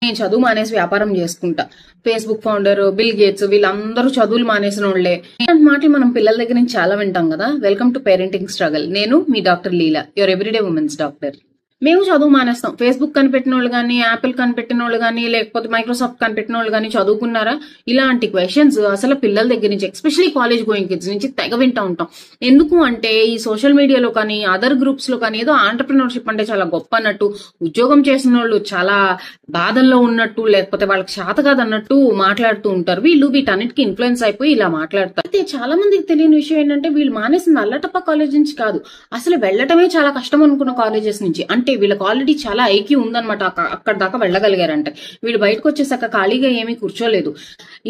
నేను చదువు మానేసి వ్యాపారం చేసుకుంటా, ఫేస్బుక్ ఫౌండర్ బిల్ గేట్స్ వీళ్ళందరూ చదువులు మానేసిన వాళ్ళే. ఇలాంటి మాటలు మనం పిల్లల దగ్గర నుంచి చాలా వింటాం కదా. Welcome to parenting struggle. నేను మీ doctor Leela, your everyday women's doctor. మేము చదువు మానేస్తాం. ఫేస్బుక్ కనిపెట్టిన వాళ్ళు కానీ, యాపిల్ కనిపెట్టిన వాళ్ళు కానీ, లేకపోతే మైక్రోసాఫ్ట్ కనిపెట్టిన వాళ్ళు కానీ చదువుకున్నారా? ఇలాంటి క్వశ్చన్స్ అసలు పిల్లల దగ్గర నుంచి, ఎస్పెషలీ కాలేజ్ గోయింగ్ కిడ్స్ నుంచి తెగ వింటా ఉంటాం. ఎందుకు అంటే ఈ సోషల్ మీడియాలో కానీ, అదర్ గ్రూప్స్ లో కానీ ఏదో ఆంటర్ప్రినర్షిప్ అంటే చాలా గొప్ప అన్నట్టు, ఉద్యోగం చేసిన వాళ్ళు చాలా బాధల్లో ఉన్నట్టు, లేకపోతే వాళ్ళకి చేత కాదన్నట్టు మాట్లాడుతూ ఉంటారు. వీళ్ళు వీటన్నిటికీ ఇన్ఫ్లుయెన్స్ అయిపోయి ఇలా మాట్లాడతారు. అయితే చాలా మందికి తెలియని విషయం ఏంటంటే, వీళ్ళు మానేసిన అల్లటప్ప కాలేజ్ నుంచి కాదు, అసలు వెళ్ళటమే చాలా కష్టం అనుకున్న కాలేజెస్ నుంచి. అంటే వీళ్ళకి ఆల్రెడీ చాలా ఐక్యూ ఉందన్నమాట, అక్కడ దాకా వెళ్ళగలిగారంటే. వీళ్ళు బయటకు వచ్చేసాక ఖాళీగా ఏమీ కూర్చోలేదు.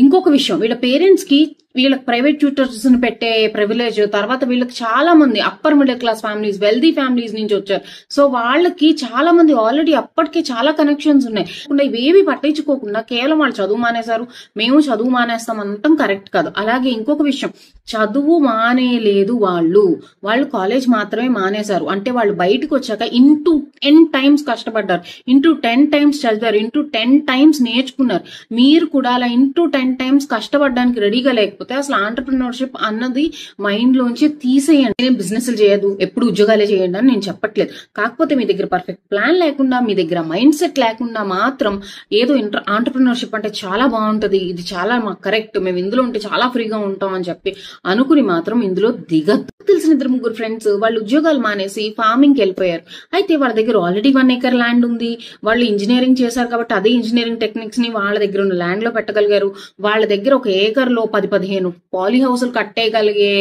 ఇంకొక విషయం, వీళ్ళ పేరెంట్స్ కి వీళ్ళకి ప్రైవేట్ ట్యూటర్స్ ని పెట్టే ప్రివిలేజ్, తర్వాత వీళ్ళకి చాలా మంది upper middle class families, wealthy families నుంచి వచ్చారు. సో వాళ్ళకి చాలా మంది ఆల్రెడీ అప్పటికే చాలా కనెక్షన్స్ ఉన్నాయి. ఇవేవి పట్టించుకోకుండా కేవలం వాళ్ళు చదువు మానేశారు, మేము చదువు మానేస్తాం అనటం కరెక్ట్ కాదు. అలాగే ఇంకొక విషయం, చదువు మానేలేదు వాళ్ళు కాలేజ్ మాత్రమే మానేశారు. అంటే వాళ్ళు బయటకు వచ్చాక ఇంటూ 10 times కష్టపడ్డారు, ఇంటూ 10 times చదివారు, ఇంటూ 10 times నేర్చుకున్నారు. మీరు కూడా అలా ఇంటూ 10 times కష్టపడడానికి రెడీగా లేకపోతే అసలు ఆంటర్ప్రినర్షిప్ అన్నది మైండ్ లోంచి తీసేయండి. నేను బిజినెస్లు చేయదు, ఎప్పుడు ఉద్యోగాలే చేయండి అని నేను చెప్పట్లేదు. కాకపోతే మీ దగ్గర పర్ఫెక్ట్ ప్లాన్ లేకుండా, మీ దగ్గర మైండ్ సెట్ లేకుండా మాత్రం ఏదో ఆంటర్ప్రినర్షిప్ అంటే చాలా బాగుంటది, ఇది చాలా మాకు కరెక్ట్, మేము ఇందులో ఉంటే చాలా ఫ్రీగా ఉంటాం అని చెప్పి అనుకుని మాత్రం ఇందులో దిగద్దు. తెలిసిన 2-3 ఫ్రెండ్స్ వాళ్ళు ఉద్యోగాలు మానేసి ఫార్మింగ్ కి వెళ్ళిపోయారు. అయితే వాళ్ళ దగ్గర ఆల్రెడీ 1 acre ల్యాండ్ ఉంది, వాళ్ళు ఇంజనీరింగ్ చేశారు కాబట్టి అదే ఇంజనీరింగ్ టెక్నిక్స్ ని వాళ్ళ దగ్గర ఉన్న ల్యాండ్ లో పెట్టగలిగారు. వాళ్ళ దగ్గర 1 acre లో 10-15 పాలీ హౌసులు కట్టేయగలిగే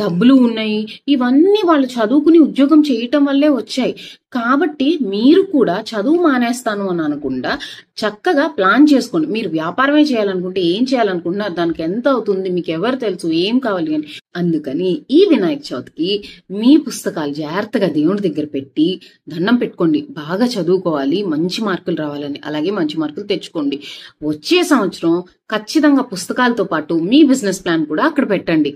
డబ్బులు ఉన్నాయి. ఇవన్నీ వాళ్ళు చదువుకుని ఉద్యోగం చేయటం వల్లే వచ్చాయి. కాబట్టి మీరు కూడా చదువు మానేస్తాను అని అనకుండా చక్కగా ప్లాన్ చేసుకోండి. మీరు వ్యాపారమే చేయాలనుకుంటే, ఏం చేయాలనుకుంటున్నారు, దానికి ఎంత అవుతుంది, మీకు ఎవరు తెలుసు, ఏం కావాలి అని. అందుకని ఈ వినాయక చవితికి మీ పుస్తకాలు జాగ్రత్తగా దేవుడి దగ్గర పెట్టి దండం పెట్టుకోండి. బాగా చదువుకోవాలి, మంచి మార్కులు రావాలని. అలాగే మంచి మార్కులు తెచ్చుకోండి. వచ్చే సంవత్సరం ఖచ్చితంగా పుస్తకాలతో పాటు మీ బిజినెస్ ప్లాన్ కూడా అక్కడ పెట్టండి.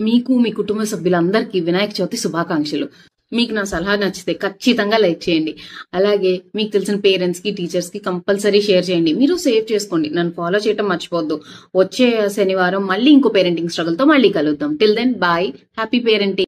మీకు, మీ కుటుంబ సభ్యులందరికీ వినాయక చవితి శుభాకాంక్షలు. మీకు నా సలహా నచ్చితే ఖచ్చితంగా లైక్ చేయండి. అలాగే మీకు తెలిసిన పేరెంట్స్ కి, టీచర్స్ కి కంపల్సరీ షేర్ చేయండి. మీరు సేవ్ చేసుకోండి, నన్ను ఫాలో చేయడం మర్చిపోద్దు. వచ్చే శనివారం మళ్ళీ ఇంకో పేరెంటింగ్ స్ట్రగుల్ తో మళ్ళీ కలుద్దాం. Till then bye, happy parenting.